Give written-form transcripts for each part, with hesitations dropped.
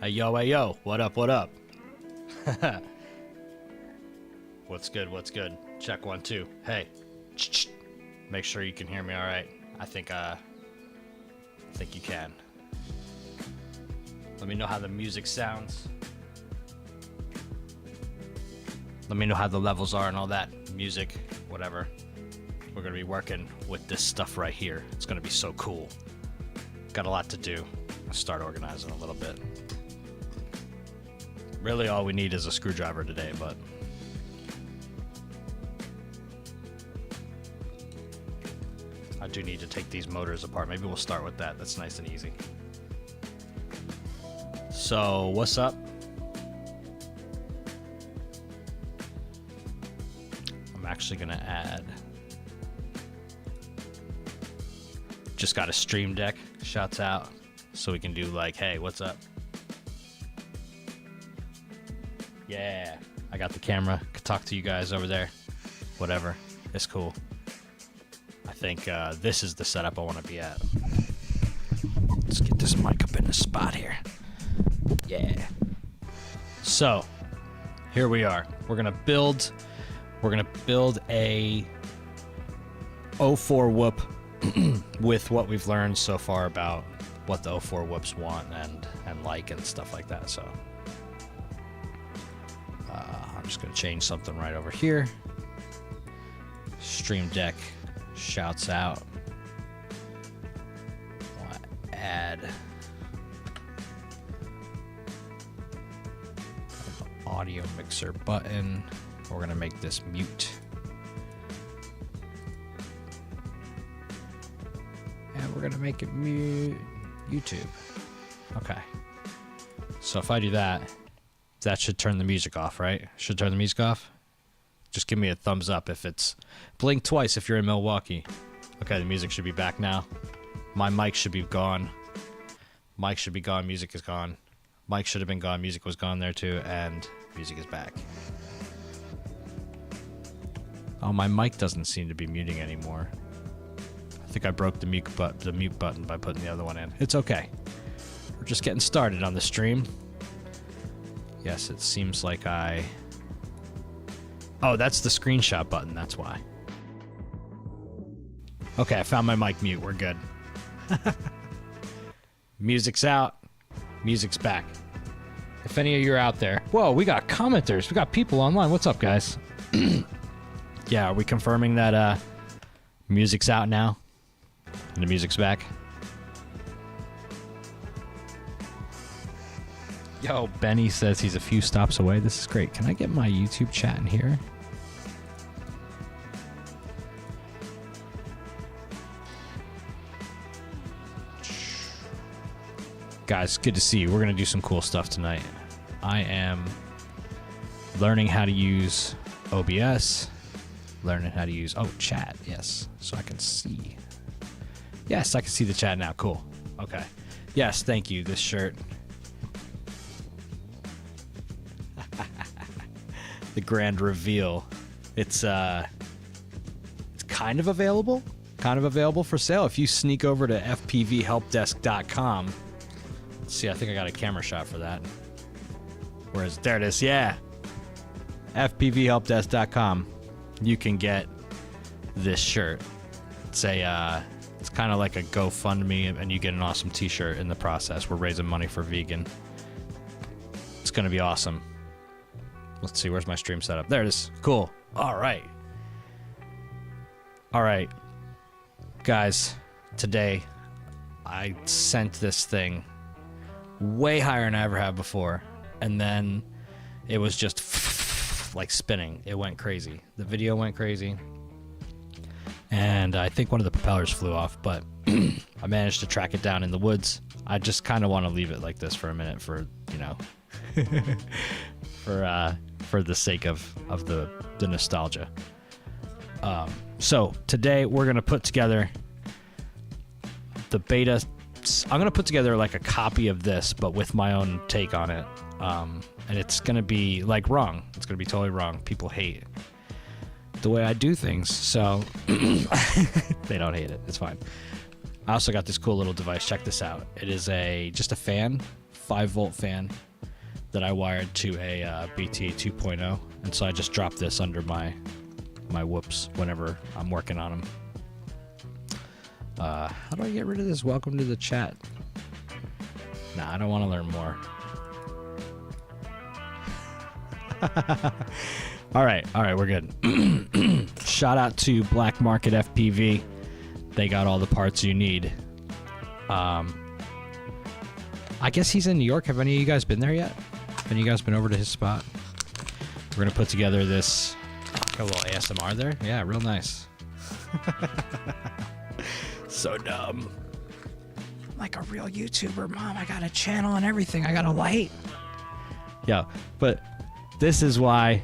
Hey yo, what up, what up? What's good, what's good? Check 1, 2. Hey, make sure you can hear me all right. I think you can. Let me know how the music sounds. Let me know how the levels are and all that. Music, whatever. We're gonna be working with this stuff right here. It's gonna be so cool. Got a lot to do. I'll start organizing a little bit. Really all we need is a screwdriver today, but I do need to take these motors apart. Maybe we'll start with that. That's nice and easy. So, what's up? I'm actually gonna add. Just got a stream deck. Shouts out. So we can do like, hey, what's up? Yeah, I got the camera. Could talk to you guys over there. Whatever. It's cool. I think this is the setup I want to be at. Let's get this mic up in the spot here. Yeah. So, here we are. We're gonna build a 04 whoop with what we've learned so far about what the 04 whoops want and like and stuff like that. So I'm just gonna change something right over here. Stream Deck shouts out. Want to add an audio mixer button. We're gonna make this mute. And we're gonna make it mute YouTube. Okay. So if I do that, that should turn the music off, right? Should turn the music off? Just give me a thumbs up if it's... Blink twice if you're in Milwaukee. Okay, the music should be back now. My mic should be gone. Mic should be gone, music is gone. Mic should have been gone, music was gone there too, and music is back. Oh, my mic doesn't seem to be muting anymore. I think I broke the mute button by putting the other one in. It's okay. We're just getting started on the stream. Yes, it seems like Oh, that's the screenshot button, that's why. Okay, I found my mic mute, we're good. Music's out, music's back. If any of you are out there... Whoa, we got commenters, we got people online. What's up, guys? Yeah, are we confirming that music's out now? And the music's back? Yo, Benny says he's a few stops away. This is great. Can I get my YouTube chat in here? Guys, good to see you. We're going to do some cool stuff tonight. I am learning how to use OBS. Learning how to use... Oh, chat. Yes. So I can see. Yes, I can see the chat now. Cool. Okay. Yes, thank you. This shirt... The grand reveal. It's kind of available for sale. If you sneak over to fpvhelpdesk.com. Let's see, I think I got a camera shot for that. Where is it? There it is. Yeah. fpvhelpdesk.com. You can get this shirt. It's kind of like a GoFundMe, and you get an awesome t-shirt in the process. We're raising money for vegan. It's going to be awesome. Let's see, where's my stream setup? There it is. Cool. All right. All right. Guys, today I sent this thing way higher than I ever have before. And then it was just like spinning. It went crazy. The video went crazy. And I think one of the propellers flew off, but I managed to track it down in the woods. I just kind of want to leave it like this for a minute for, you know, for the sake of the nostalgia. So today we're going to put together the beta. I'm going to put together like a copy of this, but with my own take on it. And it's going to be like wrong. It's going to be totally wrong. People hate the way I do things. So they don't hate it. It's fine. I also got this cool little device. Check this out. It is just a fan 5-volt fan that I wired to a BT 2.0, and so I just dropped this under my whoops whenever I'm working on them. How do I get rid of this? Welcome to the chat. Nah, I don't want to learn more. All right, we're good. Shout out to Black Market FPV. They got all the parts you need. I guess he's in New York. Have any of you guys been there yet? Have any of you guys been over to his spot? We're gonna put together this. Got a little ASMR there. Yeah, real nice. So dumb. I'm like a real YouTuber, Mom. I got a channel and everything. I got a light. Yeah, but this is why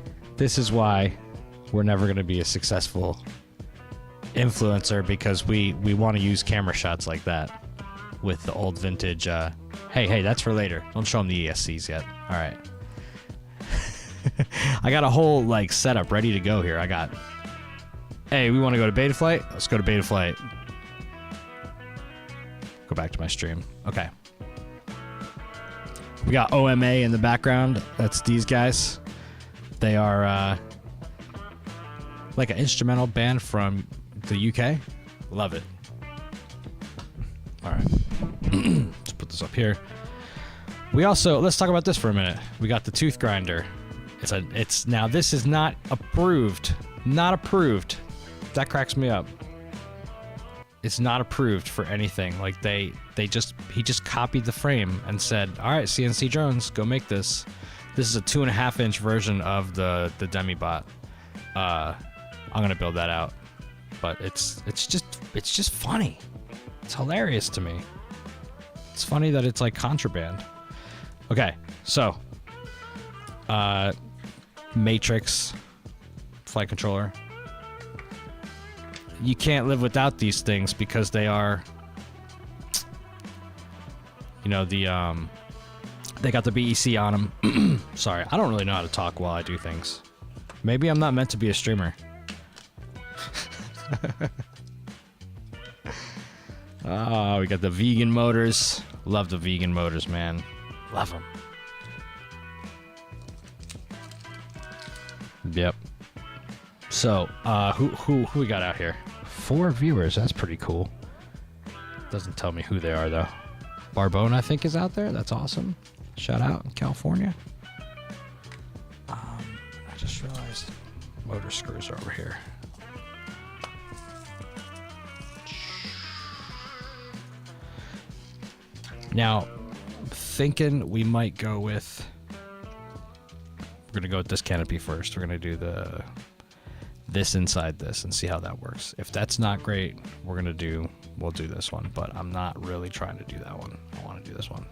we're never gonna be a successful influencer, because we want to use camera shots like that with the old vintage. Hey, that's for later. Don't show them the ESCs yet. All right. I got a whole like setup ready to go here. Hey, we want to go to beta flight? Let's go to beta flight. Go back to my stream. Okay. We got OMA in the background. That's these guys. They are like an instrumental band from the UK. Love it. All right. Let's put this up here. We also, let's talk about this for a minute. We got the tooth grinder. Now this is not approved. Not approved. That cracks me up. It's not approved for anything. Like he just copied the frame and said, all right, CNC drones, go make this. This is a 2.5-inch version of the Demibot. I'm gonna build that out. But it's just funny. It's hilarious to me. It's funny that it's like contraband. Okay, so Matrix flight controller. You can't live without these things because they are, they got the BEC on them. Sorry, I don't really know how to talk while I do things. Maybe I'm not meant to be a streamer. Oh, we got the vegan motors. Love the vegan motors, man. Love them. Yep. So, who we got out here? 4 viewers. That's pretty cool. Doesn't tell me who they are though. Barbone, I think, is out there. That's awesome. Shout out in California. I just realized motor screws are over here. Now, thinking we might go with. We're gonna go with this canopy first. We're gonna do this inside this and see how that works. If that's not great, we'll do this one. But I'm not really trying to do that one. I want to do this one.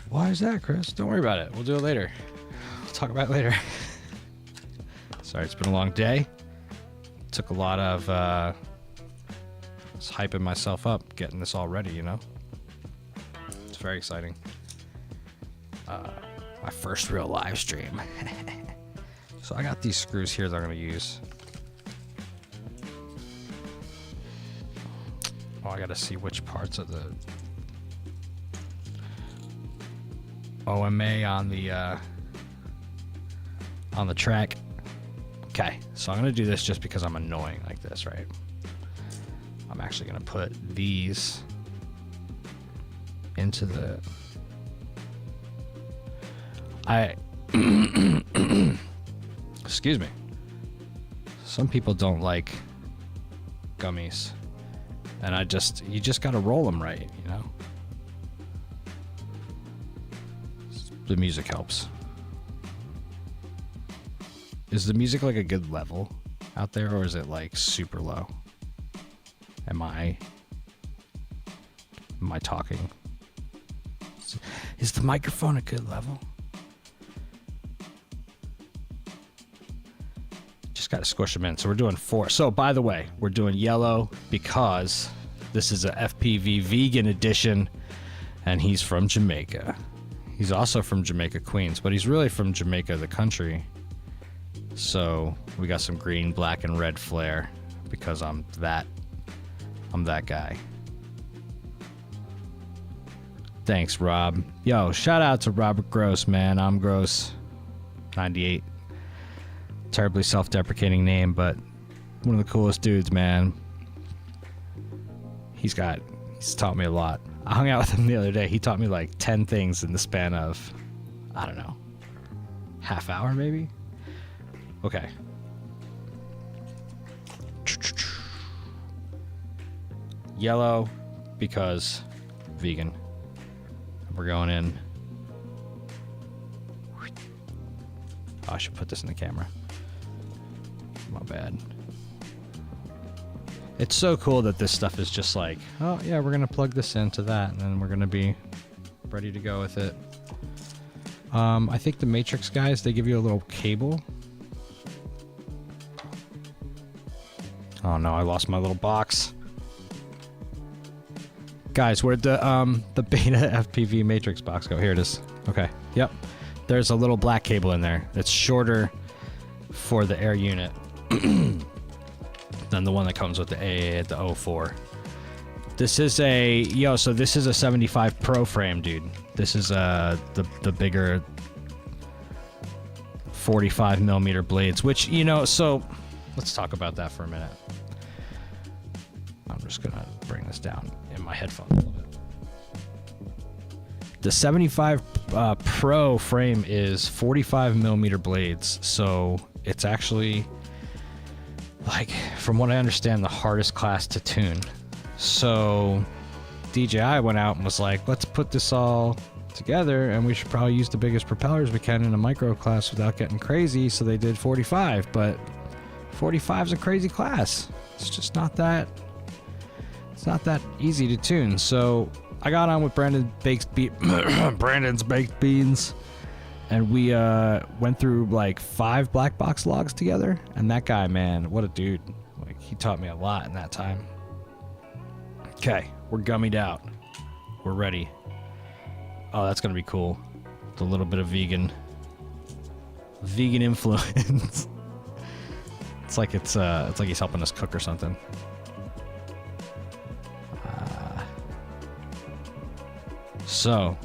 Why is that, Chris? Don't worry about it. We'll do it later. We'll talk about it later. Sorry, it's been a long day. Took a lot of. Just hyping myself up, getting this all ready, It's very exciting. My first real live stream. So I got these screws here that I'm going to use. Oh, I got to see which parts of the OMA on the track. Okay, so I'm going to do this just because I'm annoying like this, right? I'm actually going to put these into the... Excuse me. Some people don't like gummies. And you just got to roll them right, The music helps. Is the music like a good level out there, or is it like super low? Am I talking? Is the microphone a good level? Just got to squish them in. So we're doing 4. So by the way, we're doing yellow because this is a FPV vegan edition, and he's from Jamaica. He's also from Jamaica, Queens, but he's really from Jamaica, the country. So we got some green, black, and red flare because I'm that guy. Thanks, Rob. Yo, shout out to Robert Gross, man. I'm Gross. 98. Terribly self-deprecating name, but one of the coolest dudes, man. He's taught me a lot. I hung out with him the other day. He taught me like 10 things in the span of, I don't know, half hour maybe? Okay. Yellow because vegan. We're going in. Oh, I should put this in the camera. My bad. It's so cool that this stuff is just like, oh yeah, we're gonna plug this into that, and then we're gonna be ready to go with it. I think the Matrix guys, they give you a little cable. Oh no, I lost my little box. Guys, where'd the beta FPV Matrix box go? Here it is. Okay, yep. There's a little black cable in there that's shorter for the air unit than the one that comes with the 04. This is so this is a 75 Pro frame, dude. This is the bigger 45 millimeter blades, which, you know, so let's talk about that for a minute. I'm just gonna bring this down in my headphones a little bit. The 75 Pro frame is 45 millimeter blades, so it's actually, like, from what I understand, the hardest class to tune. So DJI went out and was like, let's put this all together, and we should probably use the biggest propellers we can in a micro class without getting crazy. So they did 45, but 45 is a crazy class. It's just not that. It's not that easy to tune. So I got on with Brandon's baked beans, and we went through like 5 black box logs together. And that guy, man, what a dude! Like, he taught me a lot in that time. Okay, we're gummied out. We're ready. Oh, that's gonna be cool. With a little bit of vegan influence. It's like he's helping us cook or something. So,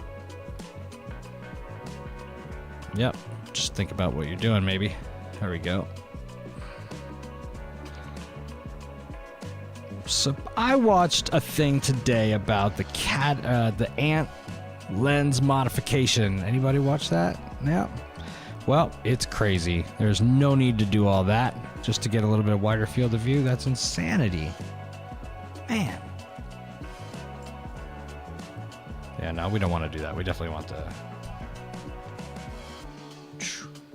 yep. Just think about what you're doing, maybe. There we go. So I watched a thing today about the ant lens modification. Anybody watch that? Yeah. Well, it's crazy. There's no need to do all that just to get a little bit of wider field of view. That's insanity. Man. Yeah, no, we don't want to do that. We definitely want to.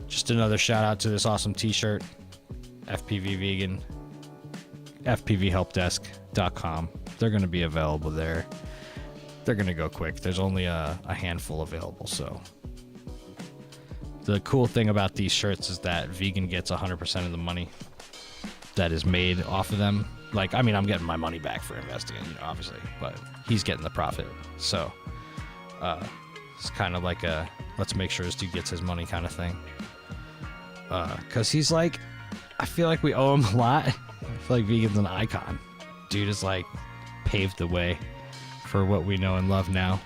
Just another shout out to this awesome t-shirt. FPV Vegan. FPVHelpDesk.com. They're going to be available there. They're going to go quick. There's only a handful available, so. The cool thing about these shirts is that Vegan gets 100% of the money that is made off of them. Like, I mean, I'm getting my money back for investing in, obviously, but he's getting the profit. So, it's kind of like a let's make sure this dude gets his money kind of thing. Because he's like, I feel like we owe him a lot. I feel like Vegan's an icon. Dude has like paved the way for what we know and love now.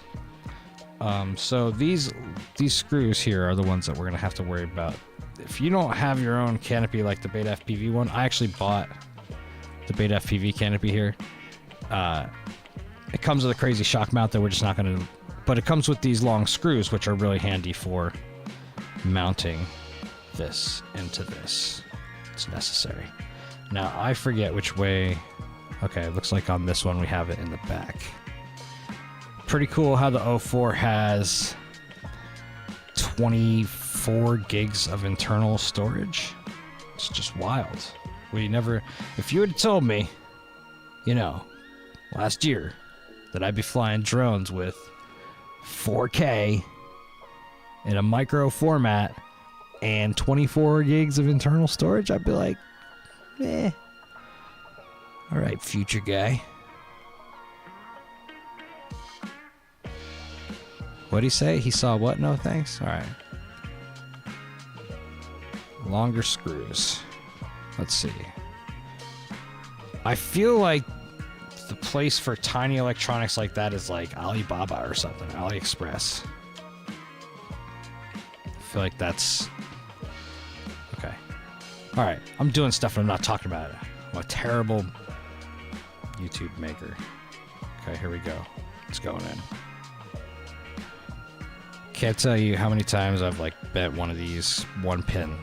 So these screws here are the ones that we're gonna have to worry about. If you don't have your own canopy like the Beta FPV one, I actually bought the Beta FPV canopy here. It comes with a crazy shock mount that we're just not gonna. But it comes with these long screws, which are really handy for mounting this into this. It's necessary. Now, I forget which way. Okay, it looks like on this one we have it in the back. Pretty cool how the 04 has 24 gigs of internal storage. It's just wild. If you had told me, last year, that I'd be flying drones with 4K in a micro format and 24 gigs of internal storage, I'd be like, all right, future guy. What'd he say? He saw what? No thanks? All right. Longer screws. Let's see. I feel like the place for tiny electronics like that is like Alibaba or something, AliExpress. I feel like that's... Okay. Alright, I'm doing stuff and I'm not talking about it. I'm a terrible YouTube maker. Okay, here we go. It's going in. Can't tell you how many times I've like bent one of these, one pin,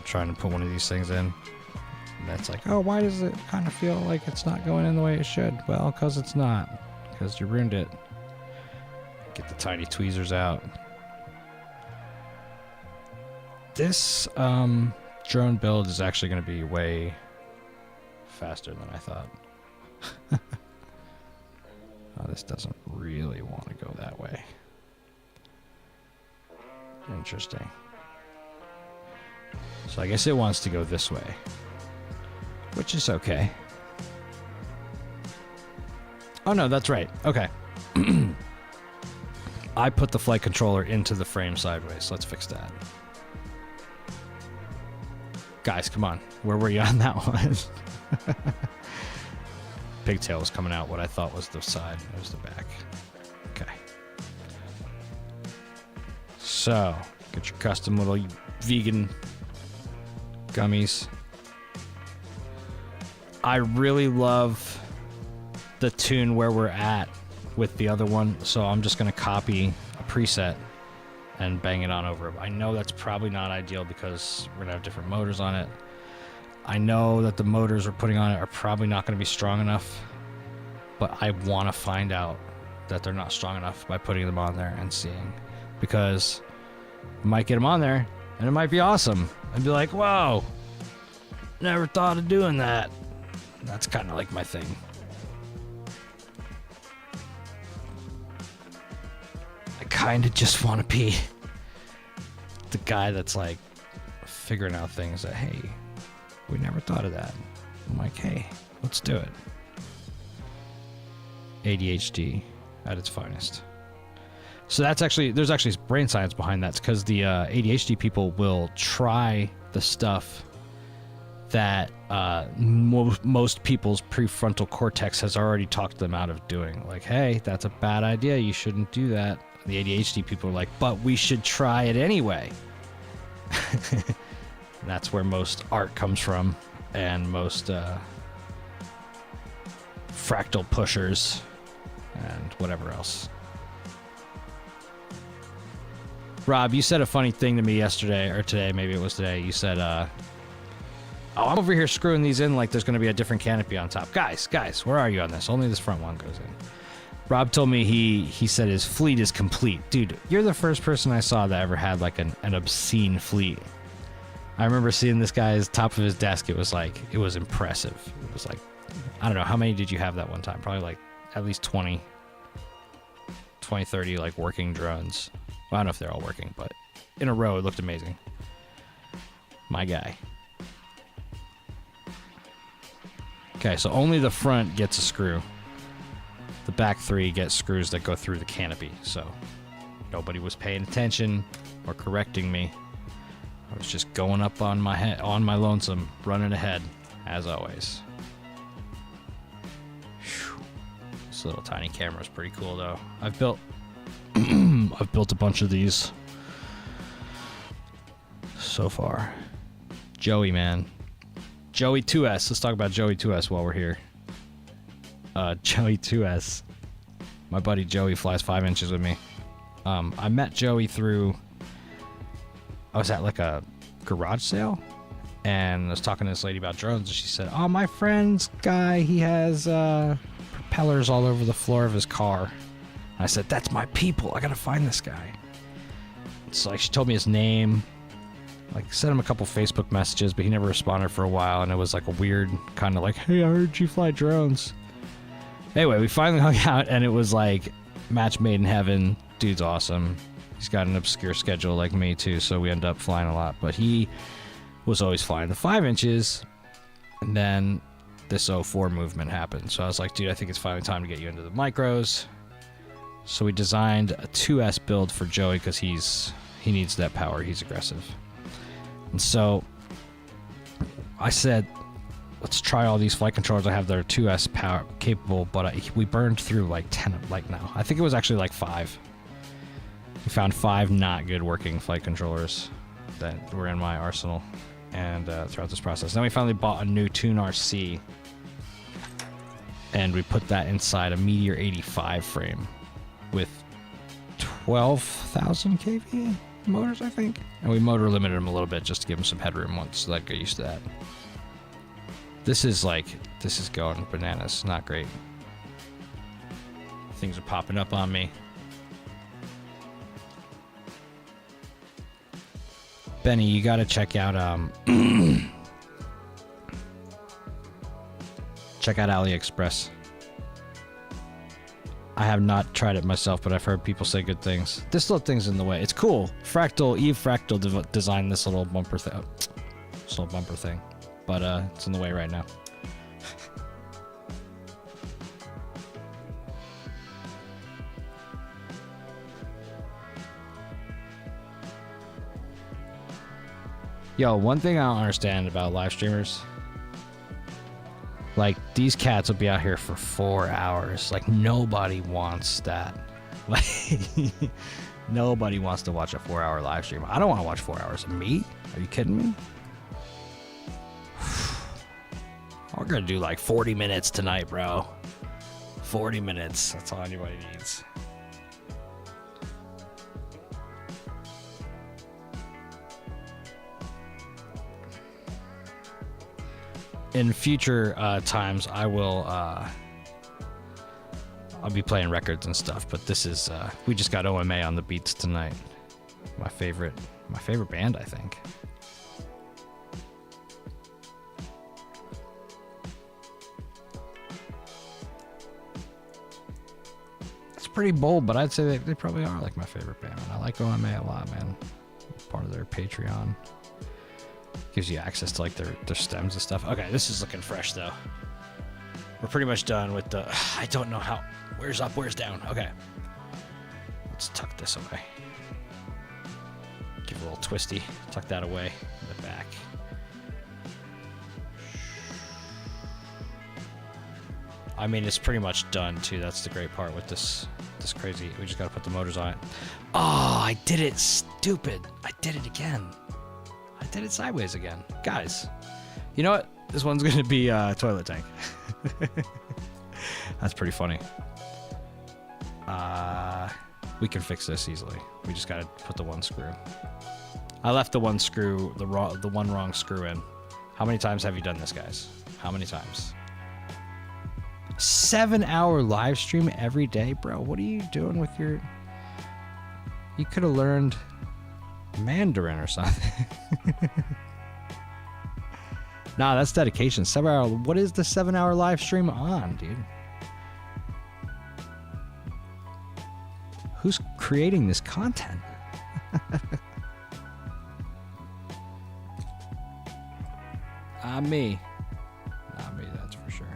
trying to put one of these things in. And that's like, oh, why does it kind of feel like it's not going in the way it should? Well, because it's not. Because you ruined it. Get the tiny tweezers out. This drone build is actually going to be way faster than I thought. Oh, this doesn't really want to go that way. Interesting. So I guess it wants to go this way, which is okay. Oh no, that's right. Okay. I put the flight controller into the frame sideways. Let's fix that. Guys, come on. Where were you on that one? Pigtail was coming out what I thought was the side. It was the back. Okay. So, get your custom little vegan gummies. I really love the tune where we're at with the other one, so I'm just going to copy a preset and bang it on over. I know that's probably not ideal because we're going to have different motors on it. I know that the motors we're putting on it are probably not going to be strong enough, but I want to find out that they're not strong enough by putting them on there and seeing, because I might get them on there and it might be awesome. I'd be like, whoa, never thought of doing that. That's kind of like my thing. I kind of just want to be the guy that's like figuring out things that, hey, we never thought of that. I'm like, hey, let's do it. ADHD at its finest. So that's actually, there's actually brain science behind that, because the ADHD people will try the stuff that most people's prefrontal cortex has already talked them out of doing. Like, hey, that's a bad idea. You shouldn't do that. The ADHD people are like, but we should try it anyway. That's where most art comes from, and most fractal pushers and whatever else. Rob, you said a funny thing to me yesterday, or today, maybe it was today. You said, oh, I'm over here screwing these in like there's going to be a different canopy on top. Guys, where are you on this? Only this front one goes in. Rob told me he said his fleet is complete. Dude, you're the first person I saw that ever had like an obscene fleet. I remember seeing this guy's top of his desk. It was impressive. It was like, I don't know, how many did you have that one time? Probably like at least 20, 30 like working drones. Well, I don't know if they're all working, but in a row, it looked amazing. My guy. Okay, so only the front gets a screw. The back three get screws that go through the canopy, so nobody was paying attention or correcting me. I was just going up on my head, on my lonesome, running ahead, as always. Whew. This little tiny camera is pretty cool, though. I've built a bunch of these so far. Joey, man. Joey 2S. Let's talk about Joey 2S while we're here. Joey 2S. My buddy Joey flies 5 inches with me. I met Joey through... I was at like a garage sale, and I was talking to this lady about drones, and she said, oh, my friend's guy, he has propellers all over the floor of his car. And I said, that's my people. I gotta find this guy. So like, she told me his name. Like, sent him a couple Facebook messages, but he never responded for a while, and it was like a weird kind of like, hey, I heard you fly drones. Anyway, we finally hung out, and it was like match made in heaven. Dude's awesome. He's got an obscure schedule like me too, so we end up flying a lot. But he was always flying the 5 inches, and then this 04 movement happened. So I was like, dude, I think it's finally time to get you into the micros. So we designed a 2S build for Joey because he needs that power. He's aggressive. And so I said, let's try all these flight controllers I have that are 2S power capable, but we burned through like 10, like no, I think it was actually like 5. We found 5 not good working flight controllers that were in my arsenal, and throughout this process. Then we finally bought a new Tune RC, and we put that inside a Meteor 85 frame with 12,000 kVA motors, I think. And we motor limited them a little bit just to give them some headroom once so that get used to that. This is going bananas. Not great. Things are popping up on me. Benny, you gotta check out check out AliExpress. I have not tried it myself, but I've heard people say good things. This little thing's in the way. It's cool. Eve Fractal designed this little bumper thing. This little bumper thing. But it's in the way right now. Yo, one thing I don't understand about live streamers, like, these cats will be out here for 4 hours. Like, nobody wants that. Like, nobody wants to watch a 4-hour live stream. I don't want to watch 4 hours of me. Are you kidding me? We're gonna do like 40 minutes tonight, bro. 40 minutes. That's all anybody needs. In future times, I'll be playing records and stuff, but this is we just got OMA on the beats tonight. My favorite band, I think. It's pretty bold, but I'd say they probably are like my favorite band. I like OMA a lot, man. Part of their Patreon. Gives you access to like their stems and stuff. Okay, this is looking fresh though. We're pretty much done with the. I don't know how. Where's up? Where's down? Okay. Let's tuck this away. Give it a little twisty. Tuck that away in the back. I mean, it's pretty much done too. That's the great part with this crazy. We just gotta put the motors on it. Oh, I did it, stupid. I did it again. I did it sideways again. Guys, you know what? This one's gonna be toilet tank. That's pretty funny. We can fix this easily. We just gotta put the one screw. I left the one screw, the one wrong screw in. How many times have you done this, guys? How many times? 7-hour live stream every day, bro. What are you doing with your... You could have learned Mandarin or something. Nah, that's dedication. 7-hour. What is the 7-hour live stream on, dude? Who's creating this content? Me. Not me, that's for sure.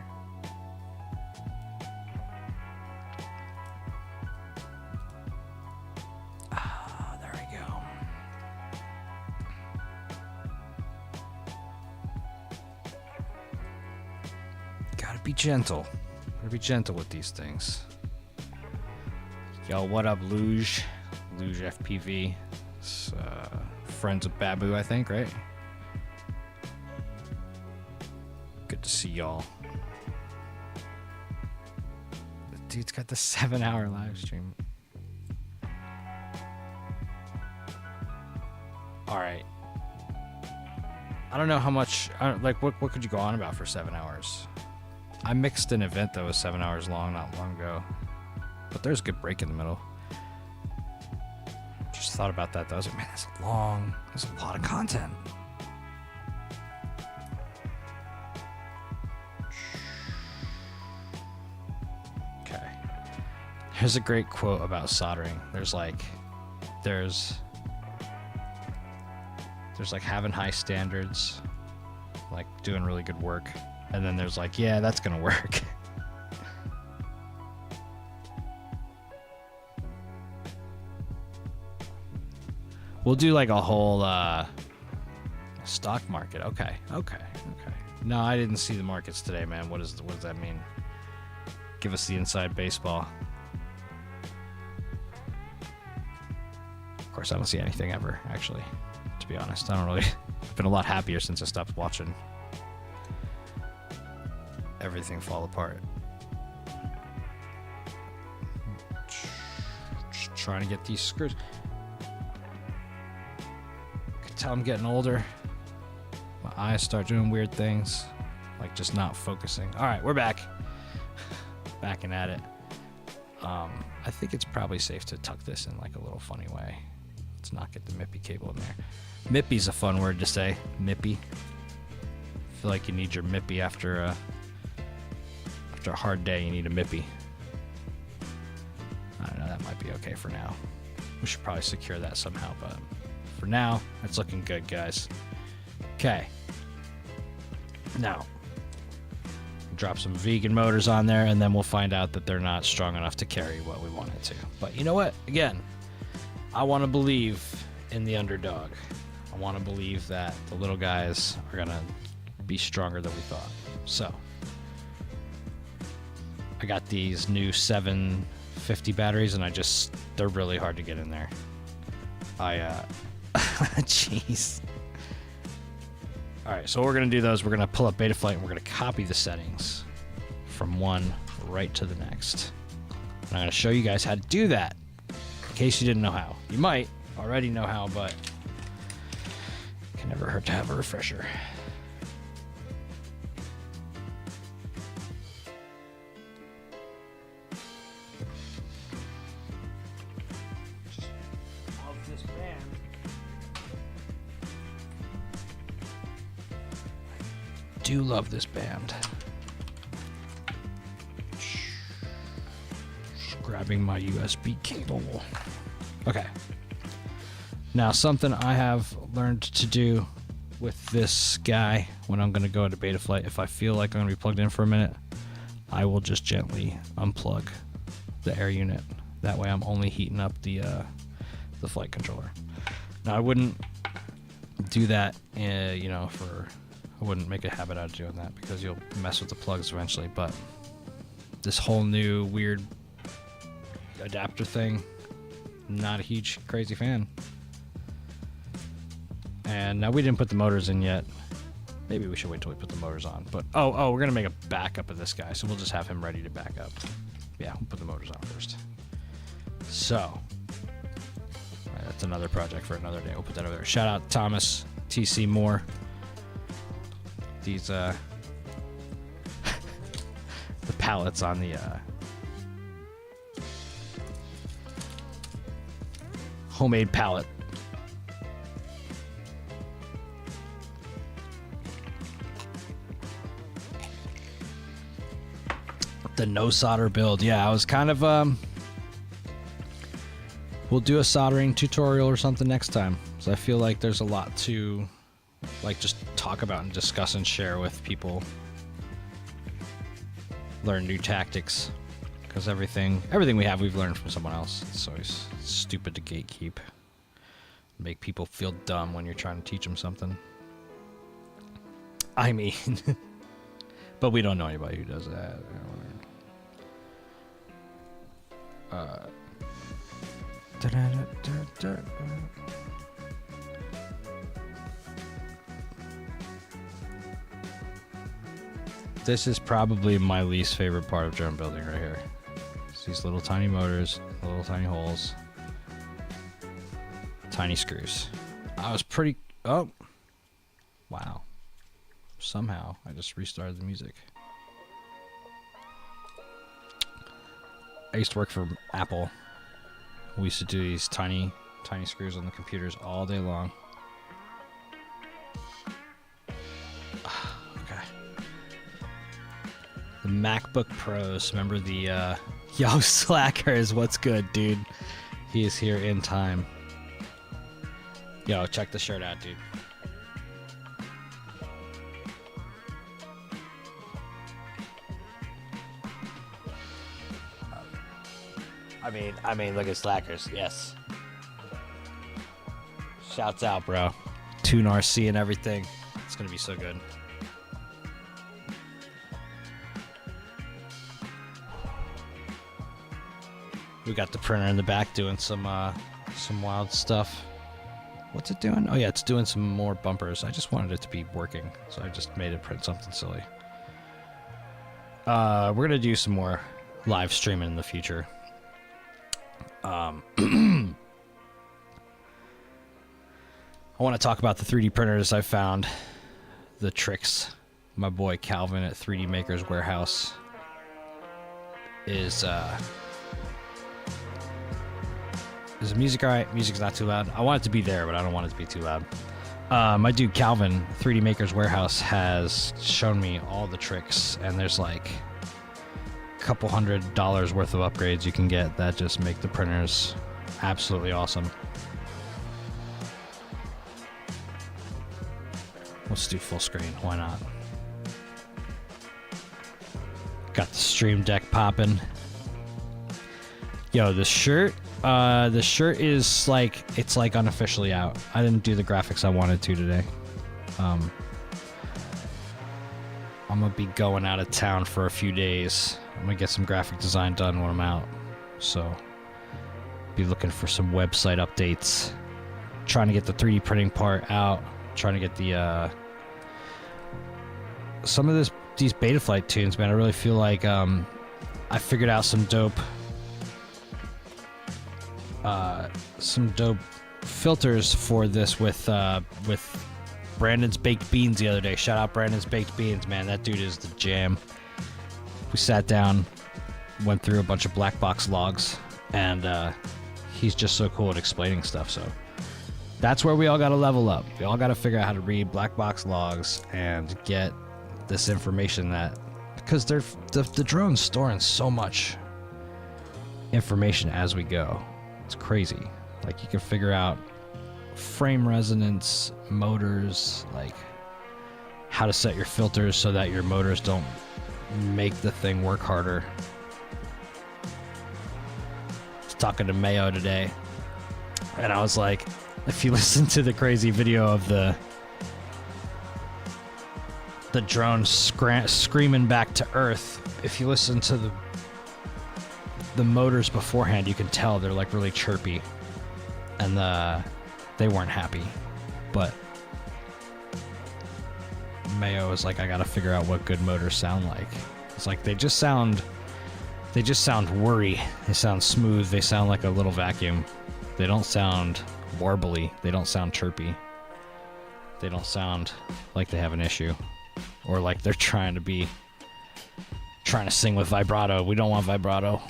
There we go. Gotta be gentle. Gotta be gentle with these things. Yo, what up, Luge? Luge FPV. It's, friends of Babu, I think, right? Good to see y'all. The dude's got the 7-hour live stream. Alright. I don't know how much... like, what could you go on about for 7 hours? I mixed an event that was 7 hours long not long ago. But there's a good break in the middle. Just thought about that, though. I was like, man, that's long. There's a lot of content. Okay. Here's a great quote about soldering. There's like having high standards, like doing really good work. And then there's like, yeah, that's gonna work. We'll do like a whole stock market. Okay. No, I didn't see the markets today, man. What does that mean? Give us the inside baseball. Of course, I don't see anything ever, actually, to be honest. I don't really... I've been a lot happier since I stopped watching everything fall apart. Just trying to get these screws. I can tell I'm getting older. My eyes start doing weird things, like just not focusing. All right, we're back. Backing at it. I think it's probably safe to tuck this in like a little funny way. Let's not get the Mippy cable in there. Mippy's a fun word to say. Mippy. I feel like you need your Mippy after a hard day. You need a Mippy. I don't know. That might be okay for now. We should probably secure that somehow, but for now, it's looking good, guys. Okay. Now, drop some vegan motors on there, and then we'll find out that they're not strong enough to carry what we want it to. But you know what? Again, I want to believe in the underdog. I want to believe that the little guys are going to be stronger than we thought. So, I got these new 750 batteries, and they're really hard to get in there. Jeez. Alright, so what we're going to do, though, is we're going to pull up Betaflight, and we're going to copy the settings from one right to the next. And I'm going to show you guys how to do that, in case you didn't know how. You might already know how, but it can never hurt to have a refresher. Do love this band. Just grabbing my USB cable. Okay. Now, something I have learned to do with this guy when I'm going to go into Betaflight, if I feel like I'm going to be plugged in for a minute, I will just gently unplug the air unit. That way I'm only heating up the flight controller. Now, I wouldn't do that, I wouldn't make a habit out of doing that because you'll mess with the plugs eventually, but this whole new weird adapter thing, not a huge crazy fan. And now we didn't put the motors in yet. Maybe we should wait till we put the motors on. But we're gonna make a backup of this guy, so we'll just have him ready to back up. Yeah, we'll put the motors on first. So that's another project for another day. We'll put that over there. Shout out Thomas TC Moore. These the pallets on the homemade pallet. The no solder build. Yeah, I was kind of we'll do a soldering tutorial or something next time. So I feel like there's a lot to just talk about and discuss and share with people. Learn new tactics, because everything we have we've learned from someone else. It's always stupid to gatekeep, make people feel dumb when you're trying to teach them something. I mean, but we don't know anybody who does that. This is probably my least favorite part of drone building right here. It's these little tiny motors, little tiny holes, tiny screws. I was pretty... Oh! Wow. Somehow, I just restarted the music. I used to work for Apple. We used to do these tiny screws on the computers all day long. The MacBook Pros. Remember the, yo, Slackers, what's good, dude? He is here in time. Yo, check the shirt out, dude. I mean, look at Slackers, yes. Shouts out, bro. Tune RC and everything. It's gonna be so good. We got the printer in the back doing some wild stuff. What's it doing? Oh yeah, it's doing some more bumpers. I just wanted it to be working, so I just made it print something silly. We're gonna do some more live streaming in the future. I want to talk about the 3D printers I found, the tricks. My boy Calvin at 3D Makers Warehouse is the music alright? Music's not too loud. I want it to be there, but I don't want it to be too loud. My dude Calvin, 3D Makers Warehouse, has shown me all the tricks, and there's like a couple $100 worth of upgrades you can get that just make the printers absolutely awesome. Let's do full screen. Why not? Got the Stream Deck popping. Yo, the shirt is like, it's like unofficially out. I didn't do the graphics I wanted to today. I'm gonna be going out of town for a few days. I'm gonna get some graphic design done when I'm out. So, be looking for some website updates. Trying to get the 3D printing part out. Trying to get the some of these Betaflight tunes, man. I really feel like I figured out some dope filters for this with Brandon's Baked Beans the other day. Shout out Brandon's Baked Beans, man. That dude is the jam. We sat down, went through a bunch of black box logs, and he's just so cool at explaining stuff. So that's where we all got to level up. We all got to figure out how to read black box logs and get this information, that because the drone's storing so much information as we go. It's crazy. Like, you can figure out frame resonance, motors, like how to set your filters so that your motors don't make the thing work harder. I was talking to Mayo today, and I was like, if you listen to the crazy video of the drone screaming back to Earth, if you listen to the motors beforehand, you can tell they're like really chirpy, and they weren't happy. But Mayo was like, I gotta figure out what good motors sound like. It's like they just sound worry. They sound smooth. They sound like a little vacuum. They don't sound warbly. They don't sound chirpy. They don't sound like they have an issue, or like they're trying to sing with vibrato. We don't want vibrato.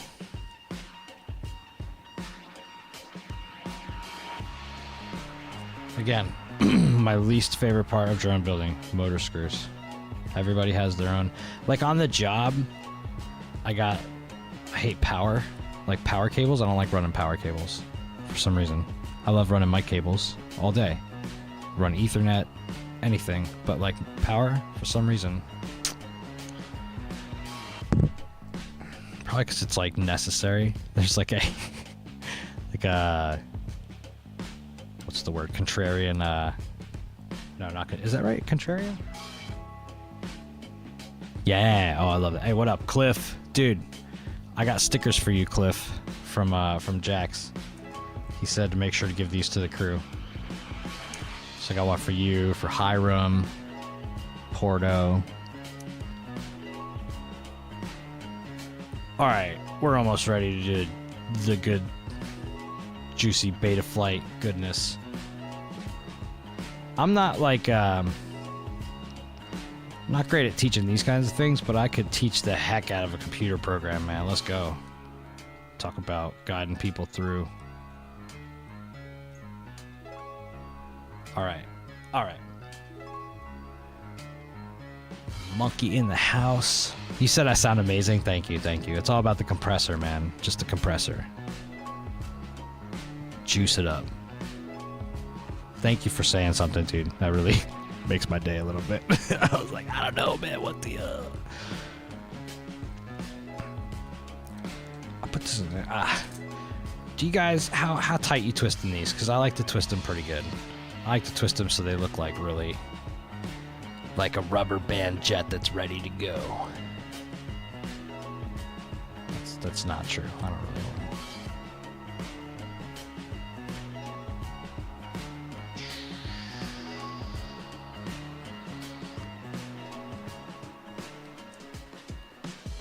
Again, my least favorite part of drone building, motor screws. Everybody has their own. Like on the job, I hate power. Like power cables, I don't like running power cables for some reason. I love running mic cables all day. Run Ethernet, anything, but like power, for some reason. Probably because it's like necessary. There's like a what's the word? Contrarian. No, not good. Is that right? Contrarian? Yeah. Oh, I love it. Hey, what up, Cliff? Dude, I got stickers for you, Cliff, from Jax. He said to make sure to give these to the crew. So I got one for you, for Hiram, Porto. All right, we're almost ready to do the good, juicy Betaflight goodness. I'm not like, not great at teaching these kinds of things, but I could teach the heck out of a computer program, man. Let's go. Talk about guiding people through. All right. Monkey in the house. You said I sound amazing. Thank you. It's all about the compressor, man. Just the compressor. Juice it up. Thank you for saying something, dude. That really makes my day a little bit. I was like, I don't know, man. What the... I'll put this in there. Do you guys... How tight you twisting these? Because I like to twist them pretty good. I like to twist them so they look like really... like a rubber band jet that's ready to go. That's not true. I don't really know.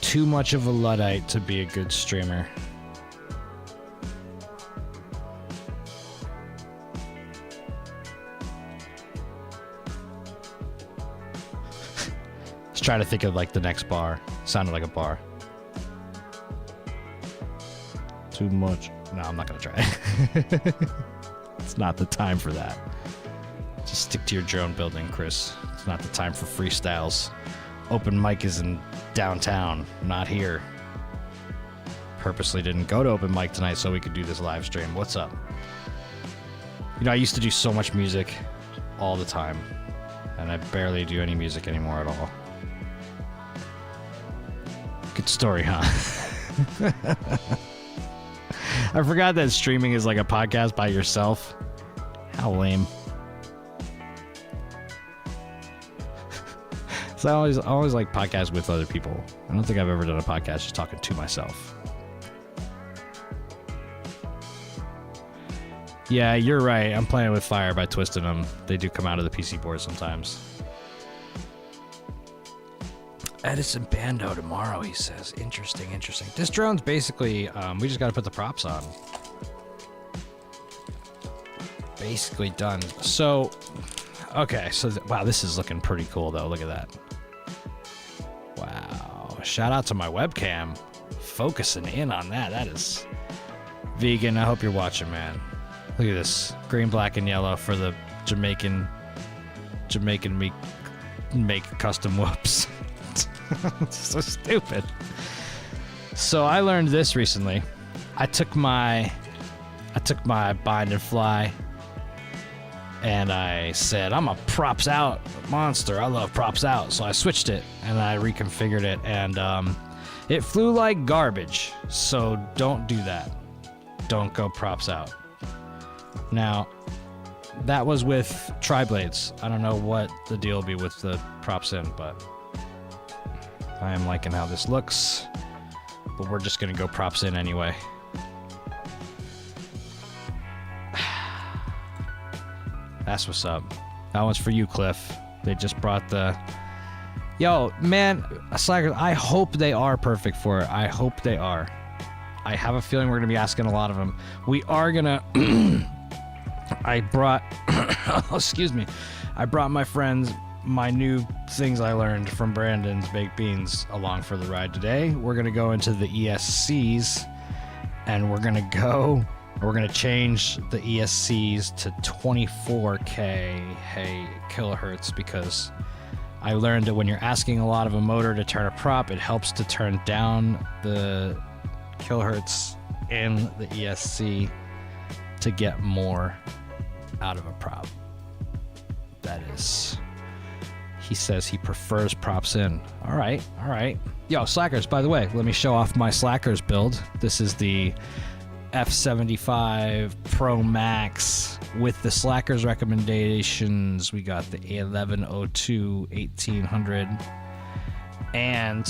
too much of a Luddite to be a good streamer. Let's try to think of like the next bar. Sounded like a bar. Too much. No, I'm not gonna try. It's not the time for that. Just stick to your drone building, Chris. It's not the time for freestyles. Open mic is in downtown, not here. Purposely didn't go to open mic tonight so we could do this live stream. What's up? You know, I used to do so much music all the time, and I barely do any music anymore at all. Good story, huh? I forgot that streaming is like a podcast by yourself. How lame. So I always like podcasts with other people. I don't think I've ever done a podcast just talking to myself. Yeah, you're right. I'm playing with fire by twisting them. They do come out of the PC board sometimes. Edison Bando tomorrow, he says. Interesting, interesting. This drone's basically, we just got to put the props on. Basically done. So, okay. So, wow, this is looking pretty cool, though. Look at that. Wow. Shout out to my webcam. Focusing in on that. That is vegan. I hope you're watching, man. Look at this. Green, black, and yellow for the Jamaican make custom whoops. So stupid. So I learned this recently. I took my bind and fly and I said, I'm a props out monster. I love props out. So I switched it and I reconfigured it, and it flew like garbage. So don't do that. Don't go props out. Now, that was with tri-blades. I don't know what the deal will be with the props in, but I am liking how this looks. But we're just going to go props in anyway. That's what's up. That one's for you, Cliff. They just brought the... Yo, man, Slackers, I hope they are perfect for it. I hope they are. I have a feeling we're going to be asking a lot of them. We are going to... I brought... excuse me. I brought my friends my new things I learned from Brandon's Baked Beans along for the ride today. We're going to go into the ESCs, and we're going to change the ESCs to 24K kilohertz, because I learned that when you're asking a lot of a motor to turn a prop, it helps to turn down the kilohertz in the ESC to get more out of a prop. That is... He says he prefers props in. All right. Yo, Slackers, by the way, let me show off my Slackers build. This is the F75 Pro Max with the Slackers recommendations. We got the 1102 1800. And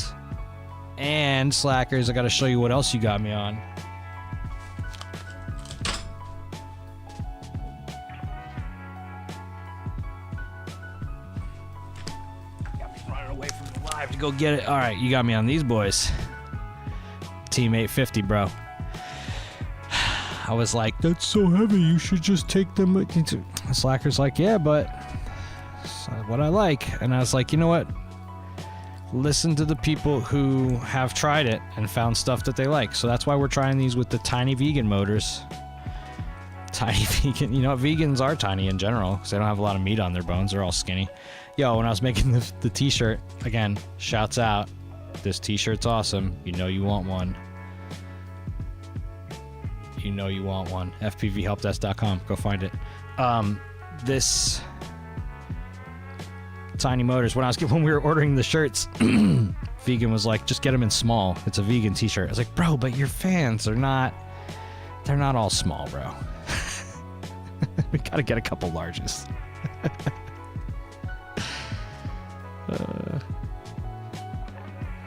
Slackers, I got to show you what else you got me on. To go get it. All right, you got me on these boys. Team 850, bro. I was like, that's so heavy, you should just take them. Slacker's like, yeah, but that's what I like. And I was like, you know what? Listen to the people who have tried it and found stuff that they like. So that's why we're trying these with the tiny vegan motors. Tiny vegan. You know, vegans are tiny in general because they don't have a lot of meat on their bones. They're all skinny. Yo, when I was making the t-shirt, again, shouts out. This t-shirt's awesome. You know you want one. You know you want one. FPVhelpdesk.com. Go find it. This tiny motors. When we were ordering the shirts, vegan was like, just get them in small. It's a vegan t-shirt. I was like, bro, but your fans are not. They're not all small, bro. We gotta get a couple larges.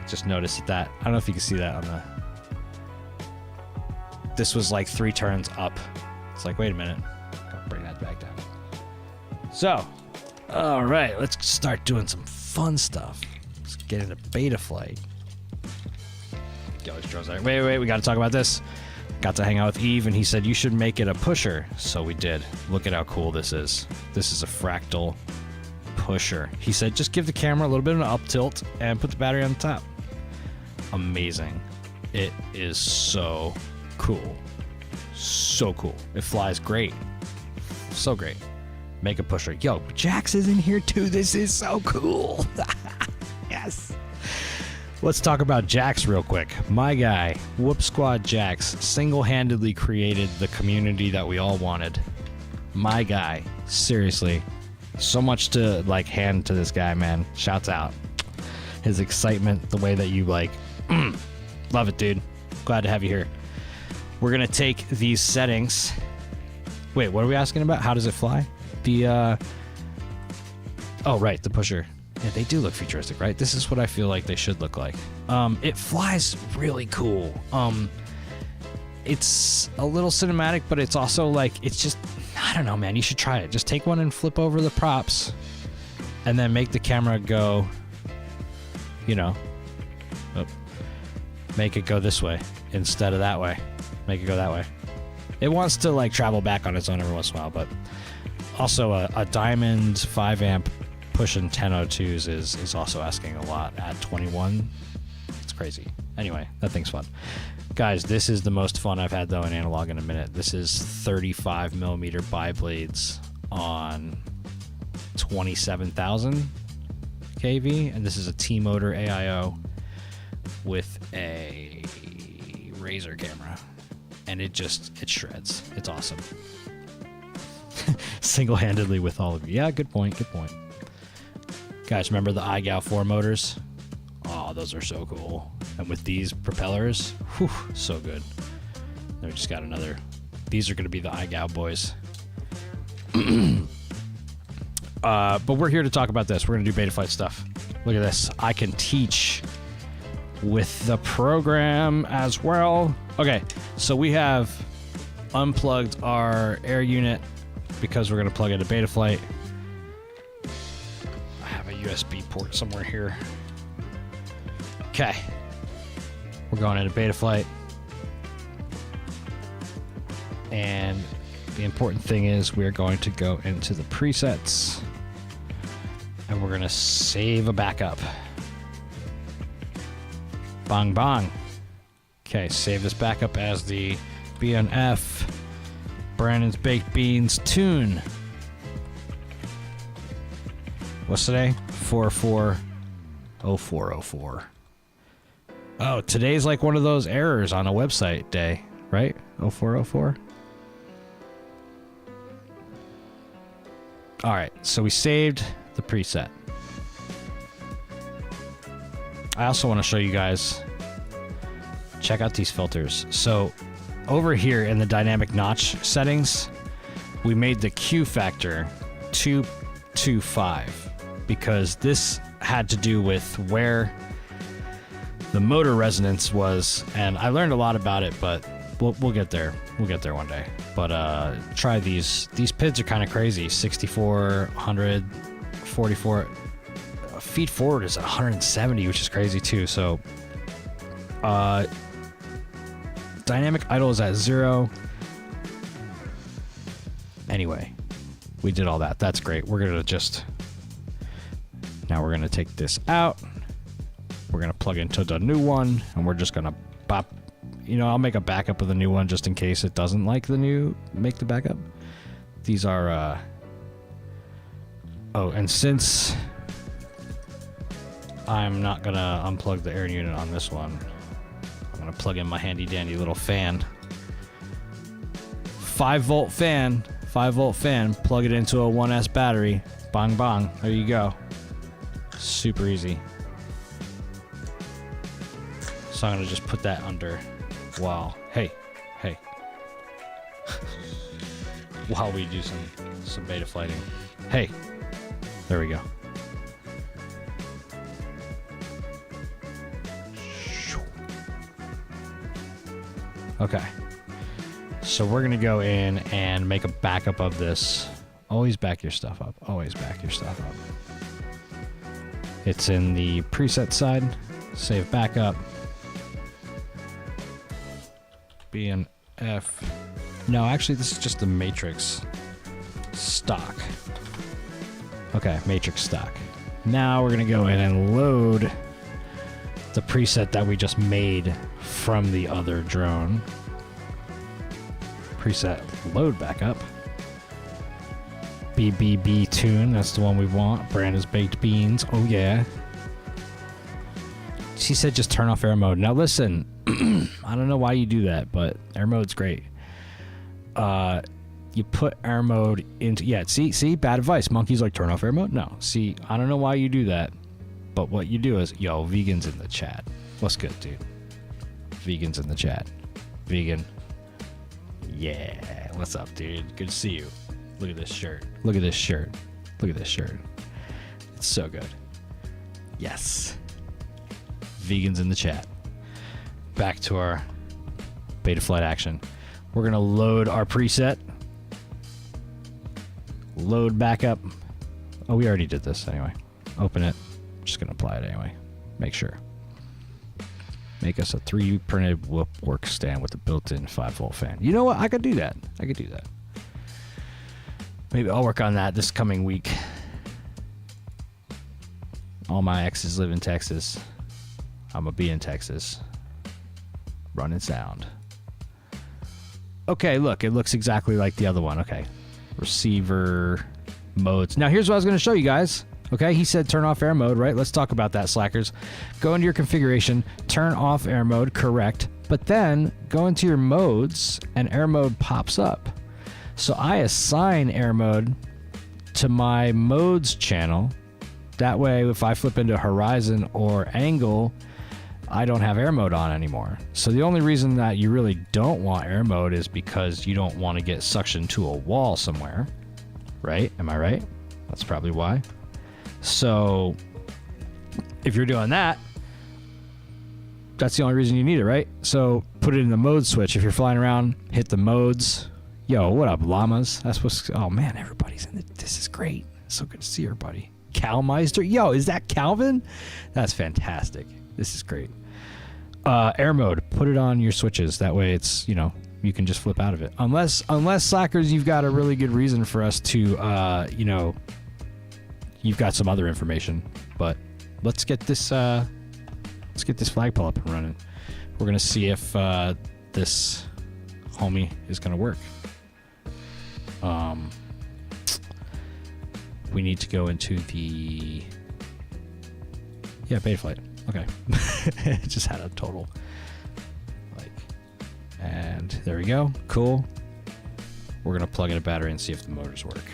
Just noticed that. I don't know if you can see that on the... This was like 3 turns up. It's like, wait a minute. Gotta bring that back down. So, all right, let's start doing some fun stuff. Let's get into beta flight. Get all these drones there. Wait, we got to talk about this. Got to hang out with Eve, and he said you should make it a pusher. So we did. Look at how cool this is. This is a fractal pusher. He said just give the camera a little bit of an up tilt and put the battery on the top. Amazing. It is so cool. So cool. It flies great. So great. Make a pusher. Yo, Jax is in here too. This is so cool. Yes. Let's talk about Jax real quick. My guy, Whoop Squad Jax, single-handedly created the community that we all wanted. My guy. Seriously. So much to, like, hand to this guy, man. Shouts out. His excitement, the way that you, like, love it, dude. Glad to have you here. We're going to take these settings. Wait, what are we asking about? How does it fly? The, oh, right, the pusher. Yeah, they do look futuristic, right? This is what I feel like they should look like. It flies really cool. It's a little cinematic, but it's also like, it's just, I don't know, man. You should try it. Just take one and flip over the props and then make the camera go, you know, make it go this way instead of that way. Make it go that way. It wants to like travel back on its own every once in a while, but also a Diamond 5 amp pushing 1002s is also asking a lot at 21. It's crazy. Anyway, that thing's fun. Guys, this is the most fun I've had though in analog in a minute. This is 35 millimeter biblades on 27,000 kV, and this is a T-motor AIO with a Razor camera, and it shreds. It's awesome. Single-handedly with all of you. Yeah, good point. Guys, remember the iGal 4 motors? Oh, those are so cool. And with these propellers, whew, so good. Then we just got another. These are going to be the iGal boys. But we're here to talk about this. We're going to do Betaflight stuff. Look at this. I can teach with the program as well. Okay, so we have unplugged our air unit because we're going to plug into Betaflight. USB port somewhere here. Okay. We're going into Betaflight. And the important thing is we're going to go into the presets and we're going to save a backup. Bang, bang. Okay, save this backup as the BNF Brandon's Baked Beans tune. What's today? 440404. Oh, today's like one of those errors on a website day, right? 0404. All right, so we saved the preset. I also want to show you guys, check out these filters. So over here in the dynamic notch settings, we made the Q factor 225. Because this had to do with where the motor resonance was, and I learned a lot about it, but we'll get there. We'll get there one day. But try these. These PIDs are kind of crazy. 64, 100, 44. Feed forward is 170, which is crazy too. So dynamic idle is at 0. Anyway, we did all that. That's great. We're gonna just. Now we're going to take this out. We're going to plug into the new one, and we're just going to bop. You know, I'll make a backup of the new one just in case it doesn't like the new. Make the backup. These are. Oh, and since I'm not going to unplug the air unit on this one, I'm going to plug in my handy dandy little fan. 5-volt fan. 5-volt fan. Plug it into a 1S battery. Bang, bang. There you go. Super easy. So I'm going to just put that under while, hey. While we do some beta flighting. Hey, there we go. Okay. So we're going to go in and make a backup of this. Always back your stuff up. Always back your stuff up. It's in the preset side. Save backup. B and F. No, actually, this is just the matrix stock. Okay, matrix stock. Now we're going to go in and load the preset that we just made from the other drone. Preset load back up. BBB tune, that's the one we want. Brandon's Baked Beans, oh yeah. She said just turn off air mode. Now listen, I don't know why you do that, but air mode's great. You put air mode into, yeah, see, bad advice. Monkey's like, turn off air mode? No, see, I don't know why you do that, but what you do is, yo, vegans in the chat. What's good, dude? Vegans in the chat. Vegan. Yeah, what's up, dude? Good to see you. Look at this shirt. Look at this shirt. Look at this shirt. It's so good. Yes. Vegans in the chat. Back to our beta flight action. We're going to load our preset. Load back up. Oh, we already did this anyway. Open it. Just going to apply it anyway. Make sure. Make us a 3 printed work stand with a built-in 5-volt fan. You know what? I could do that. I could do that. Maybe I'll work on that this coming week. All my exes live in Texas. I'm going to be in Texas. Running sound. Okay, look. It looks exactly like the other one. Okay. Receiver modes. Now, here's what I was going to show you guys. Okay, he said turn off air mode, right? Let's talk about that, slackers. Go into your configuration, turn off air mode, correct. But then go into your modes, and air mode pops up. So I assign air mode to my modes channel. That way, if I flip into horizon or angle, I don't have air mode on anymore. So the only reason that you really don't want air mode is because you don't want to get suctioned to a wall somewhere, right? Am I right? That's probably why. So if you're doing that, that's the only reason you need it, right? So put it in the mode switch. If you're flying around, hit the modes. Yo, what up, llamas? That's what's... Oh, man, everybody's in it. This is great. So good to see everybody. Calmeister. Yo, is that Calvin? That's fantastic. This is great. Air mode. Put it on your switches. That way it's, you know, you can just flip out of it. Unless slackers, you've got a really good reason for us to, you know, you've got some other information. But let's get this flag pull up and running. We're going to see if this homie is going to work. We need to go into the... Yeah, beta flight. Okay. It just had a total. And there we go. Cool. We're going to plug in a battery and see if the motors work.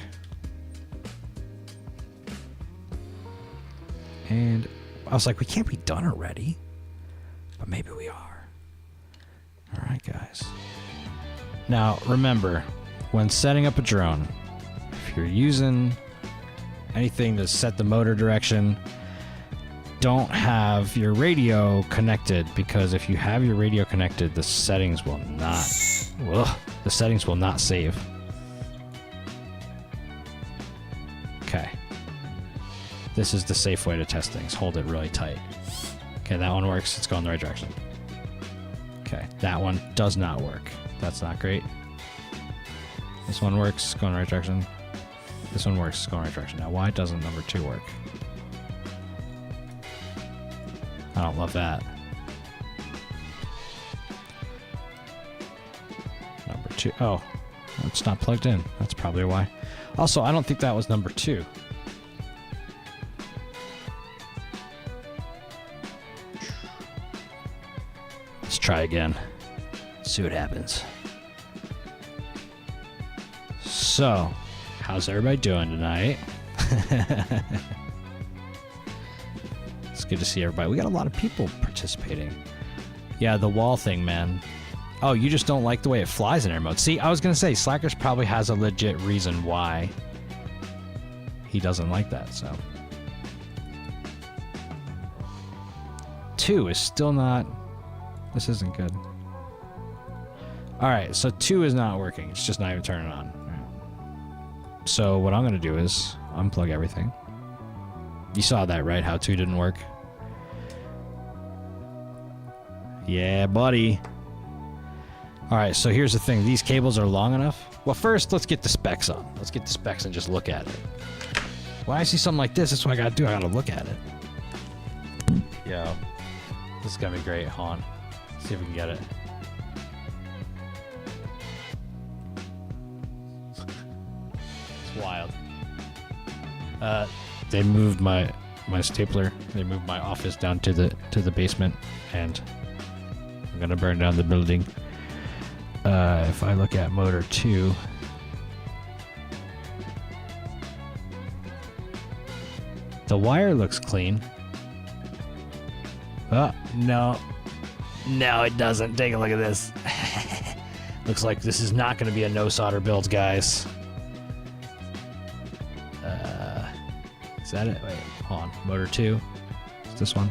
And I was like, we can't be done already. But maybe we are. All right, guys. Now, remember, when setting up a drone, if you're using anything to set the motor direction, don't have your radio connected, because if you have your radio connected, the settings will not save. Okay. This is the safe way to test things. Hold it really tight. Okay, that one works. It's going the right direction. Okay, that one does not work. That's not great. This one works, going the right direction. This one works, going the right direction. Now, why doesn't number 2 work? I don't love that. Number 2. Oh, it's not plugged in. That's probably why. Also, I don't think that was number 2. Let's try again. See what happens. So, how's everybody doing tonight? It's good to see everybody. We got a lot of people participating. Yeah, the wall thing, man. Oh, you just don't like the way it flies in air mode. See, I was going to say, Slackers probably has a legit reason why he doesn't like that, so. 2 is still not... This isn't good. Alright, so 2 is not working. It's just not even turning on. Right. So what I'm going to do is unplug everything. You saw that, right? How 2 didn't work? Yeah, buddy. All right, so here's the thing. These cables are long enough. Well, first, let's get the specs on. Let's get the specs and just look at it. When I see something like this, that's what I gotta do. I gotta look at it. Yo, this is gonna be great. Hold on. See if we can get it. It's wild. They moved my stapler. They moved my office down to the basement, and I'm gonna burn down the building. If I look at motor 2, the wire looks clean. Oh, no. No, it doesn't. Take a look at this. Looks like this is not going to be a no solder build, guys. Is that it? Wait, hold on. Motor 2. Is this one?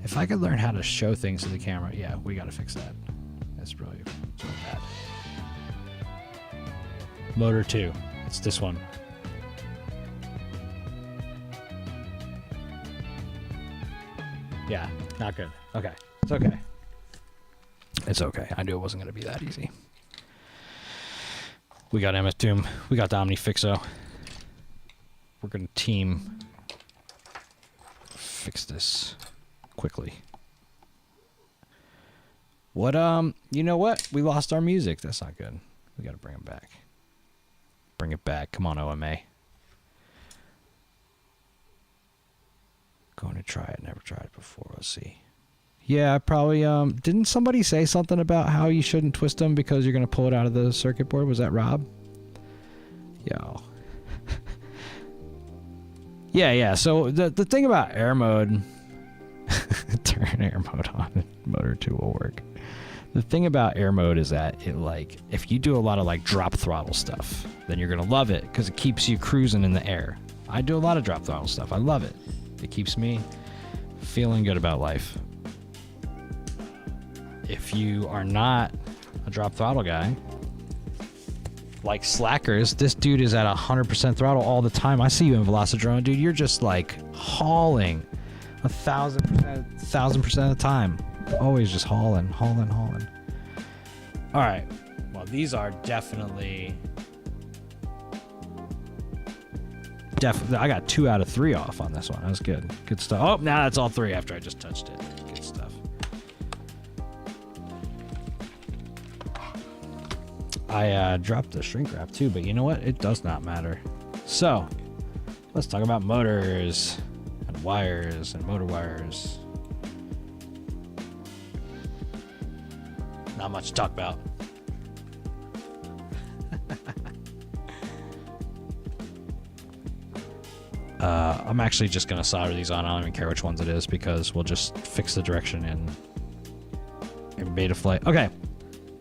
If I could learn how to show things to the camera, yeah, we got to fix that. That's really bad. Motor 2. It's this one. Yeah, not good. Okay, it's okay. It's okay. I knew it wasn't going to be that easy. We got MS Doom. We got the Omni Fixo. We're going to team fix this quickly. What, you know what? We lost our music. That's not good. We got to bring it back. Bring it back. Come on, OMA. Going to try it. Never tried it before. Let's see. Yeah, I probably, didn't somebody say something about how you shouldn't twist them because you're going to pull it out of the circuit board? Was that Rob? Yo. Yeah. So the thing about air mode, turn air mode on, motor 2 will work. The thing about air mode is that it, like, if you do a lot of like drop throttle stuff, then you're going to love it because it keeps you cruising in the air. I do a lot of drop throttle stuff. I love it. It keeps me feeling good about life. If you are not a drop throttle guy, like Slackers, this dude is at 100% throttle all the time. I see you in Velocidrone, dude. You're just like hauling 1,000% of the time. Always just hauling. All right. Well, these are definitely. I got 2 out of 3 off on this one. That was good. Good stuff. Oh, now that's all 3 after I just touched it. Good stuff. I dropped the shrink wrap too, but you know what? It does not matter. So, let's talk about motors and wires and motor wires. Not much to talk about. I'm actually just going to solder these on. I don't even care which ones it is because we'll just fix the direction in Betaflight. Okay.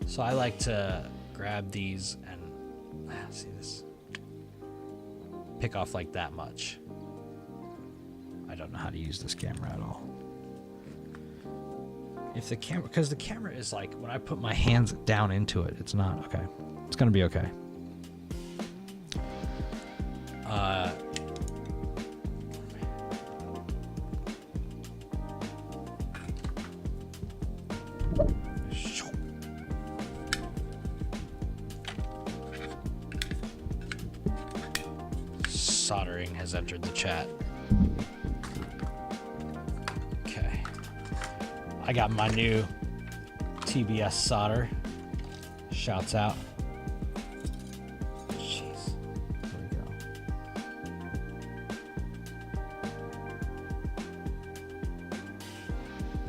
So I like to grab these and see this. Pick off like that much. I don't know how to use this camera at all. If the camera, because the camera is like, when I put my hands down into it, it's not okay. It's going to be okay. Soldering has entered the chat. Okay. I got my new TBS solder. Shouts out. Jeez. There we go.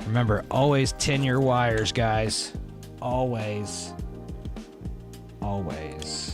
Remember, always tin your wires, guys. Always. Always.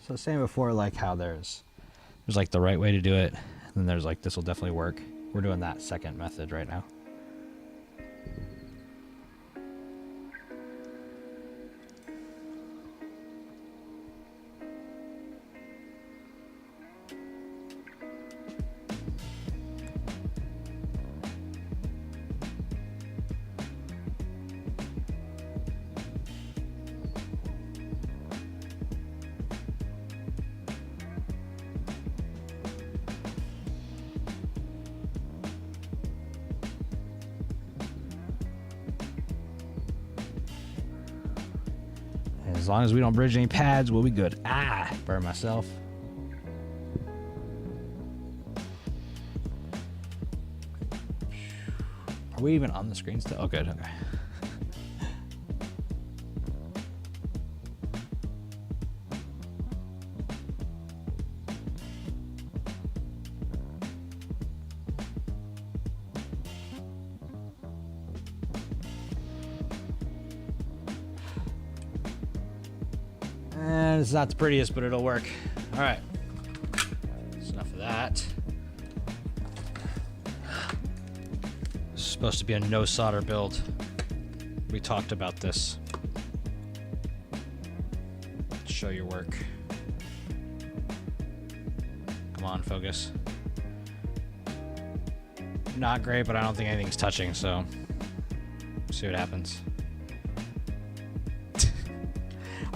So saying before, like how there's There's like the right way to do it, and then there's like this will definitely work. We're doing that second method right now. As long as we don't bridge any pads, we'll be good. Ah, burn myself. Are we even on the screen still? Oh, good. Okay. And it's not the prettiest, but it'll work. All right. That's enough of that. This is supposed to be a no solder build. We talked about this. Show your work. Come on, focus. Not great, but I don't think anything's touching, so see what happens.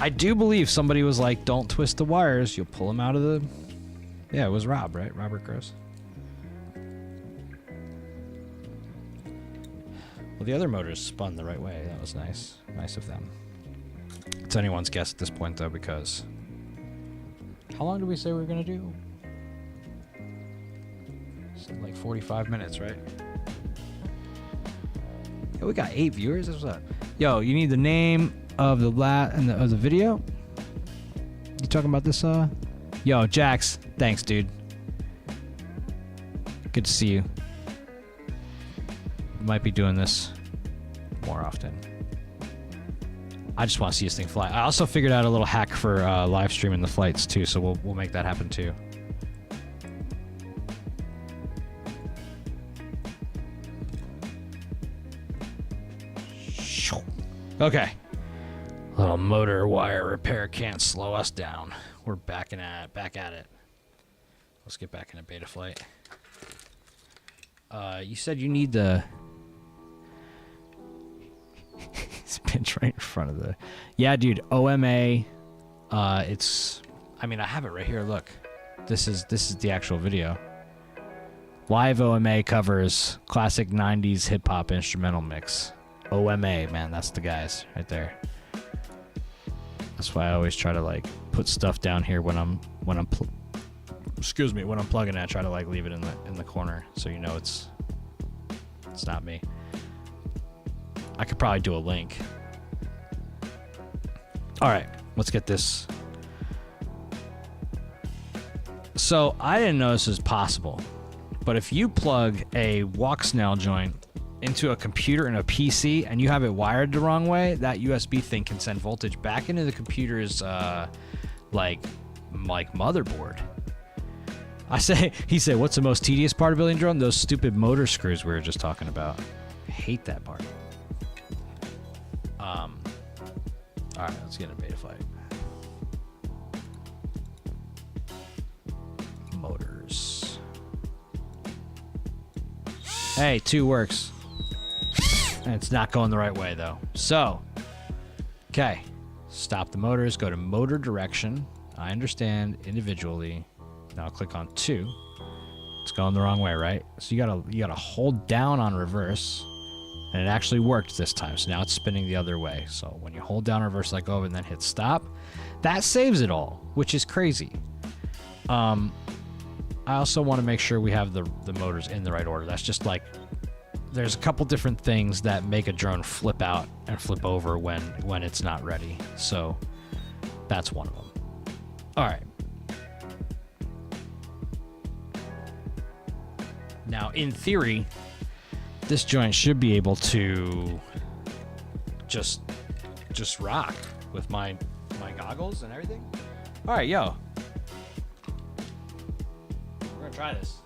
I do believe somebody was like, don't twist the wires, you'll pull them out of the... Yeah, it was Rob, right? Robert Gross. Well, the other motors spun the right way. That was nice. Nice of them. It's anyone's guess at this point, though, because... How long did we say we were going to do? Said like 45 minutes, right? Yeah, we got 8 viewers. That's what's up. Yo, you need the name of the of the video. You talking about this? Yo, Jax. Thanks, dude. Good to see you. Might be doing this more often. I just want to see this thing fly. I also figured out a little hack for live streaming the flights too, so we'll make that happen too. Okay. Little motor wire repair can't slow us down. We're back at it. Let's get back into beta flight. You said you need the... It's pinch right in front of the... Yeah, dude, OMA. It's... I mean, I have it right here, look. This is the actual video. Live OMA covers classic 90s hip-hop instrumental mix. OMA, man, that's the guys right there. That's why I always try to like put stuff down here when I'm plugging it. I try to like leave it in the corner so you know it's not me. I could probably do a link. All right, let's get this. So I didn't know this was possible, but if you plug a Waxless joint into a computer and a PC and you have it wired the wrong way, that USB thing can send voltage back into the computer's like motherboard. He said, what's the most tedious part of building a drone? Those stupid motor screws we were just talking about. I hate that part. All right, let's get into beta flight. Motors. Hey, 2 works. And it's not going the right way though. So, okay, stop the motors, go to motor direction. I understand individually. Now click on 2. It's going the wrong way, right? So you gotta hold down on reverse, and it actually worked this time. So now it's spinning the other way. So when you hold down reverse, let go, and then hit stop, that saves it all, which is crazy. I also want to make sure we have the motors in the right order. That's just like, there's a couple different things that make a drone flip out and flip over when it's not ready. So that's one of them. All right. Now, in theory, this joint should be able to just rock with my goggles and everything. All right, yo. try this.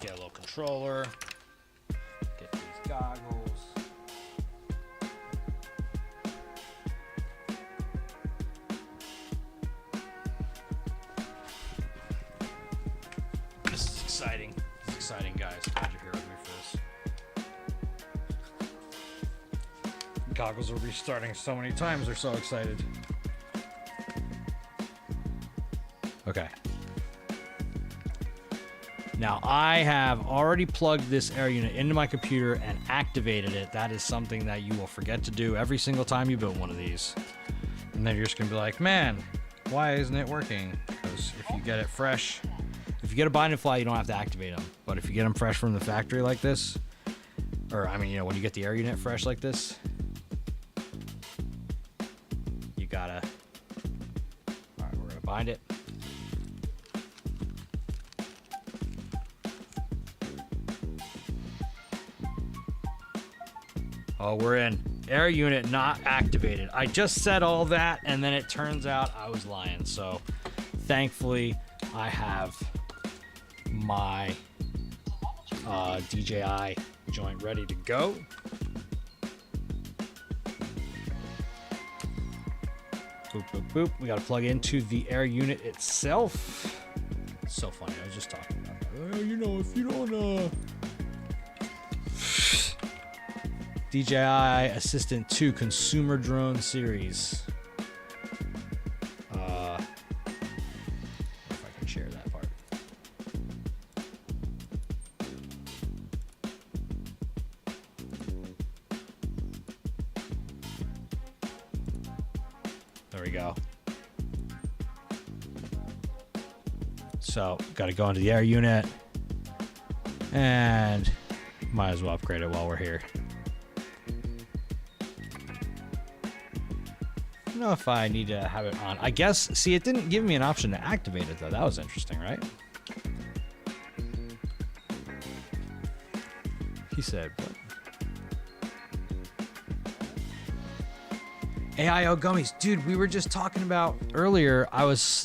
Get a little controller. Get these goggles. This is exciting. This is exciting, guys. Glad you're here with me for this. Goggles are restarting so many times. They're so excited. Okay. Now, I have already plugged this air unit into my computer and activated it. That is something that you will forget to do every single time you build one of these. And then you're just going to be like, man, why isn't it working? Because if you get it fresh, if you get a bind and fly, you don't have to activate them. But if you get them fresh from the factory like this, or I mean, you know, when you get the air unit fresh like this, you gotta, all right, we're gonna bind it. Oh, we're in. Air unit not activated. I just said all that, and then it turns out I was lying. So, thankfully, I have my DJI joint ready to go. Boop, boop, boop. We got to plug into the air unit itself. It's so funny. I was just talking about that. You know, if you don't... DJI Assistant 2 Consumer Drone Series. If I can share that part. There we go. So, got to go into the air unit. And might as well upgrade it while we're here. I don't know if I need to have it on. I guess, see, it didn't give me an option to activate it, though. That was interesting, right? He said, what? AIO gummies. Dude, we were just talking about earlier. I was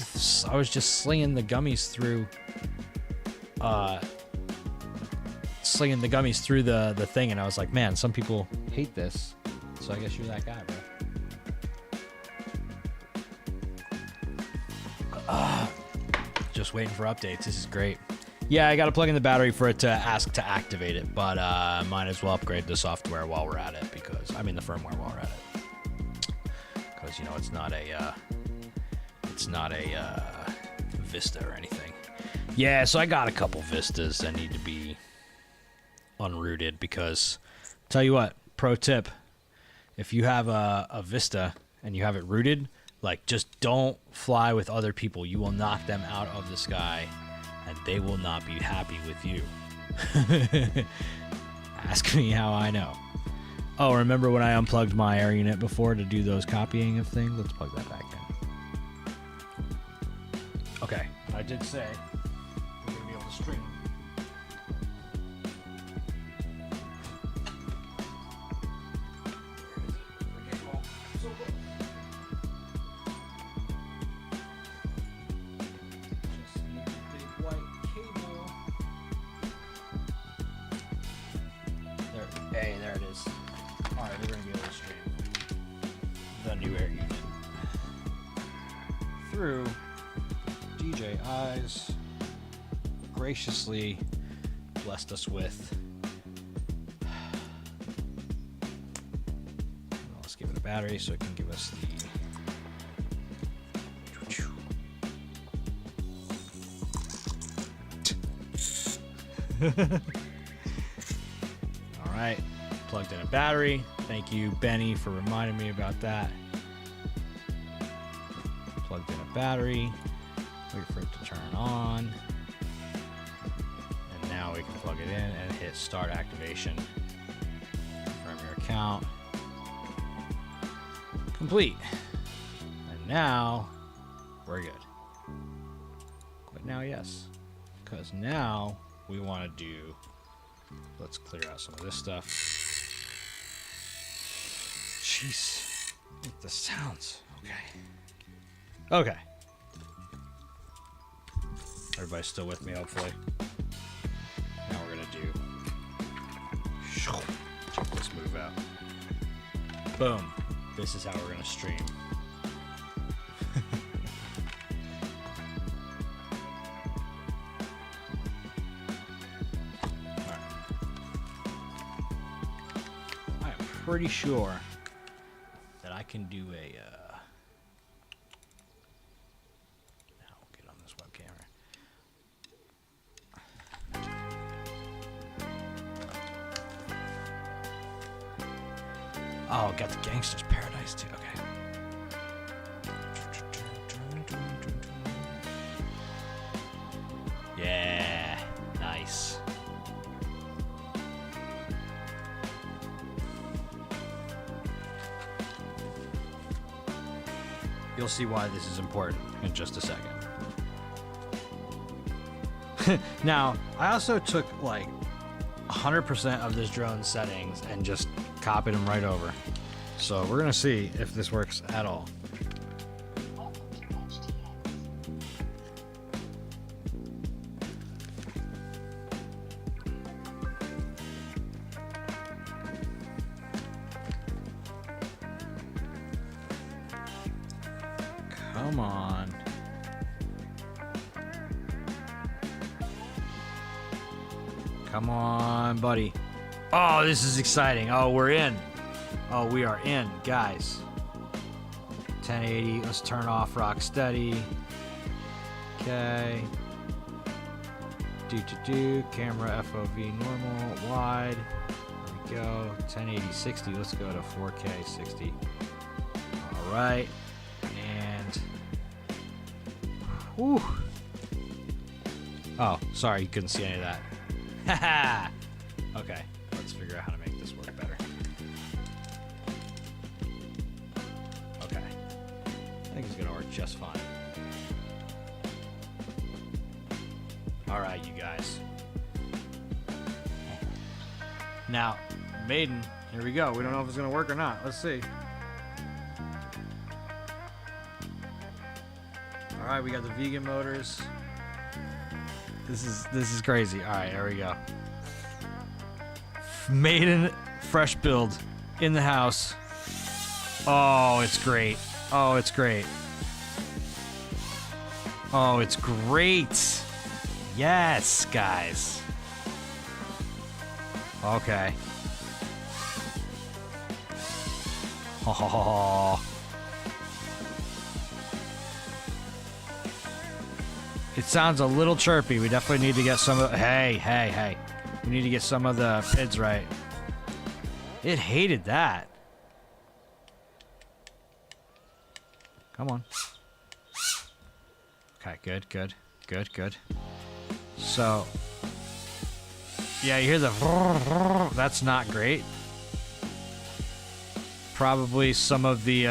just slinging the gummies through the thing, and I was like, man, some people hate this. So I guess you're that guy, bro. Just waiting for updates. This is great. Yeah, I got to plug in the battery for it to ask to activate it, but might as well upgrade the software while we're at it, because I mean the firmware while we're at it, because you know it's not a Vista or anything. Yeah, so I got a couple Vistas that need to be unrooted, because tell you what, pro tip, if you have a Vista and you have it rooted, like, just don't fly with other people. You will knock them out of the sky, and they will not be happy with you. Ask me how I know. Oh, remember when I unplugged my air unit before to do those copying of things? Let's plug that back in. Okay, I did say we're going to be able to stream. Hey, there it is. Alright, we're going to be able to stream the new air unit through DJI's graciously blessed us with. Let's give it a battery so it can give us the... Alright, plugged in a battery. Thank you, Benny, for reminding me about that. Plugged in a battery. Wait for it to turn on. And now we can plug it in and hit start activation. Confirm your account. Complete. And now we're good. Quit now, yes. Because now we want to do, let's clear out some of this stuff. Jeez, look at the sounds. Okay. Everybody's still with me, hopefully. Now we're gonna do, check this move out. Boom. This is how we're gonna stream. Pretty sure that I can do a now we'll get on this web camera. Oh, got the Gangster's Paradise too. Okay. Yeah, nice. You'll see why this is important in just a second. Now, I also took like 100% of this drone's settings and just copied them right over. So we're gonna see if this works at all. Come on. Come on, buddy. Oh, this is exciting. Oh, we're in. Oh, we are in, guys. 1080. Let's turn off rock steady. Okay. Camera FOV normal, wide. There we go. 1080 60. Let's go to 4K 60. All right. And whew. Oh, sorry, you couldn't see any of that. Haha. Okay, let's figure out how to make this work better. Okay, I think it's gonna work just fine. All right, you guys. Now, Maiden, here we go. We don't know if it's gonna work or not. Let's see. All right, we got the vegan motors. This is crazy. All right, there we go. Maiden fresh build in the house. Oh, it's great. Oh, it's great. Oh, it's great. Yes, guys. Okay. Oh. It sounds a little chirpy. We definitely need to get some of... Hey. We need to get some of the PIDs right. It hated that. Come on. Okay, good. So... yeah, you hear the... That's not great. Probably some of the...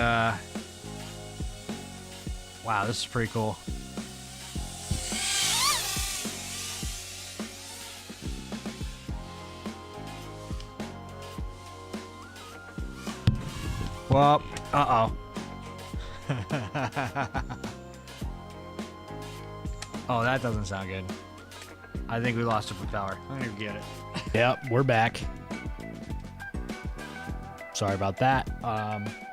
Wow, this is pretty cool. Well, uh-oh. Oh, that doesn't sound good. I think we lost a propeller. I'm gonna get it. Yep, we're back. Sorry about that.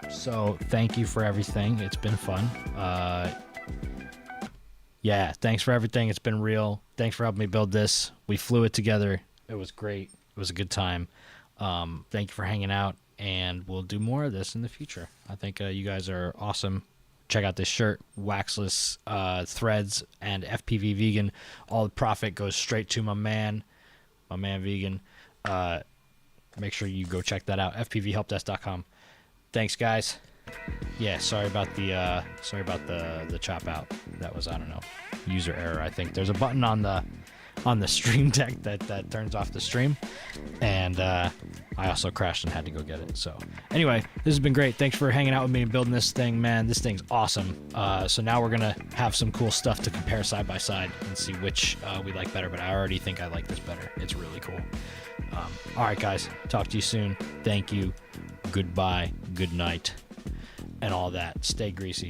So thank you for everything. It's been fun. Yeah, thanks for everything. It's been real. Thanks for helping me build this. We flew it together. It was great. It was a good time. Thank you for hanging out. And we'll do more of this in the future. I think you guys are awesome. Check out this shirt, Waxless threads and FPV vegan. All the profit goes straight to my man vegan. Make sure you go check that out, fpvhelpdesk.com. Thanks, guys. Yeah, sorry about the chop out. That was, I don't know, user error. I think there's a button on the on the stream deck that turns off the stream. And I also crashed and had to go get it. So anyway, this has been great. Thanks for hanging out with me and building this thing, man. This thing's awesome. So now we're going to have some cool stuff to compare side by side and see which we like better. But I already think I like this better. It's really cool. All right, guys. Talk to you soon. Thank you. Goodbye. Good night. And all that. Stay greasy.